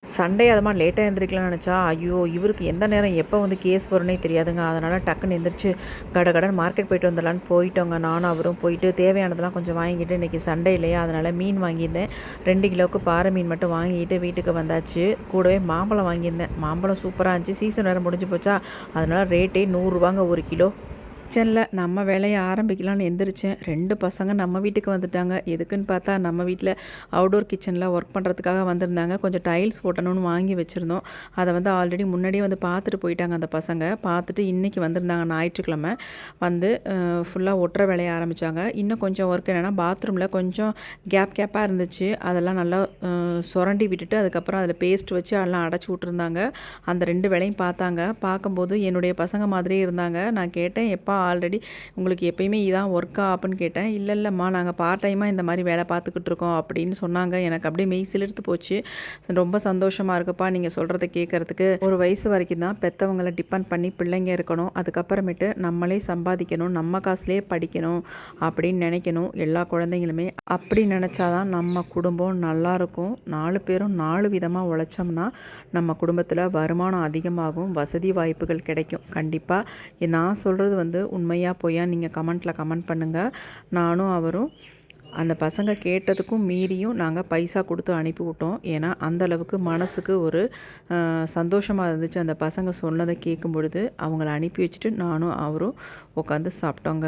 Sunday அது மாதிரி லேட்டாக எழுந்திரிக்கலாம்னு நினச்சா, ஐயோ! இவருக்கு எந்த நேரம் எப்போ வந்து கேஸ் வரும்னே தெரியாதுங்க. அதனால் டக்குன்னு எந்திரிச்சு கடகடன்னு மார்க்கெட் போயிட்டு வந்துடலான்னு போயிட்டோங்க. நானும் அவரும் போயிட்டு தேவையானதெல்லாம் கொஞ்சம் வாங்கிட்டு, இன்றைக்கி சண்டே இல்லையா, அதனால் மீன் வாங்கியிருந்தேன். 2 கிலோவுக்கு பாறை மீன் மட்டும் வாங்கிட்டு வீட்டுக்கு வந்தாச்சு. கூடவே மாம்பழம் வாங்கியிருந்தேன். மாம்பழம் சூப்பராக இருந்துச்சு. சீசன் வேறு முடிஞ்சு போச்சா, அதனால் ரேட்டே ரூ. 100 1 கிலோ. கிச்சனில் நம்ம வேலையை ஆரம்பிக்கலான்னு எந்திரிச்சேன். 2 பசங்க நம்ம வீட்டுக்கு வந்துட்டாங்க. எதுக்குன்னு பார்த்தா நம்ம வீட்டில் அவுடோர் கிச்சனில் ஒர்க் பண்ணுறதுக்காக வந்திருந்தாங்க. கொஞ்சம் டைல்ஸ் போட்டணும்னு வாங்கி வச்சுருந்தோம். அதை வந்து ஆல்ரெடி முன்னாடியே வந்து பார்த்துட்டு போயிட்டாங்க அந்த பசங்க. பார்த்துட்டு இன்றைக்கி வந்திருந்தாங்க ஞாயிற்றுக்கிழமை. வந்து ஃபுல்லாக ஒட்டுற வேலையை ஆரம்பித்தாங்க. இன்னும் கொஞ்சம் ஒர்க் என்னென்னா, பாத்ரூமில் கொஞ்சம் கேப்பாக இருந்துச்சு. அதெல்லாம் நல்லா சுரண்டி விட்டுட்டு அதுக்கப்புறம் அதில் பேஸ்ட் வச்சு அதெல்லாம் அடைச்சி விட்ருந்தாங்க. அந்த 2 வேலையும் பார்த்தாங்க. பார்க்கும்போது என்னுடைய பசங்க மாதிரியே இருந்தாங்க. நான் கேட்டேன், எப்போ ஆல்ரெடி உங்களுக்கு எப்பயுமே இதான் ஒர்க்கா அப்படின்னு கேட்டேன். இல்லைம்மா, நாங்கள் பார்ட் டைமாக இந்த மாதிரி வேலை பார்த்துக்கிட்டு இருக்கோம் அப்படின்னு சொன்னாங்க. எனக்கு அப்படியே மெய் சிலிர்த்து போச்சு. ரொம்ப சந்தோஷமாக இருக்குப்பா நீங்கள் சொல்கிறத கேட்குறதுக்கு. ஒரு வயசு வரைக்கும் தான் பெற்றவங்களை டிபெண்ட் பண்ணி பிள்ளைங்க இருக்கணும். அதுக்கப்புறமேட்டு நம்மளே சம்பாதிக்கணும், நம்ம காசுலேயே படிக்கணும் அப்படின்னு நினைக்கணும் எல்லா குழந்தைங்களுமே. அப்படி நினச்சாதான் நம்ம குடும்பம் நல்லாயிருக்கும். 4 பேரும் 4 விதமாக உழைச்சோம்னா நம்ம குடும்பத்தில் வருமானம் அதிகமாகும், வசதி வாய்ப்புகள் கிடைக்கும். கண்டிப்பாக நான் சொல்கிறது வந்து உண்மையாக பொய்யா நீங்கள் கமெண்ட் பண்ணுங்கள். நானும் அவரும் அந்த பசங்க கேட்டதுக்கும் மீறியும் நாங்கள் பைசா கொடுத்து அனுப்பி விட்டோம். ஏன்னா அந்தளவுக்கு மனசுக்கு ஒரு சந்தோஷமாக இருந்துச்சு அந்த பசங்க சொன்னதை கேட்கும் பொழுது. அவங்கள அனுப்பி வச்சுட்டு நானும் அவரும் உட்காந்து சாப்பிட்டோங்க.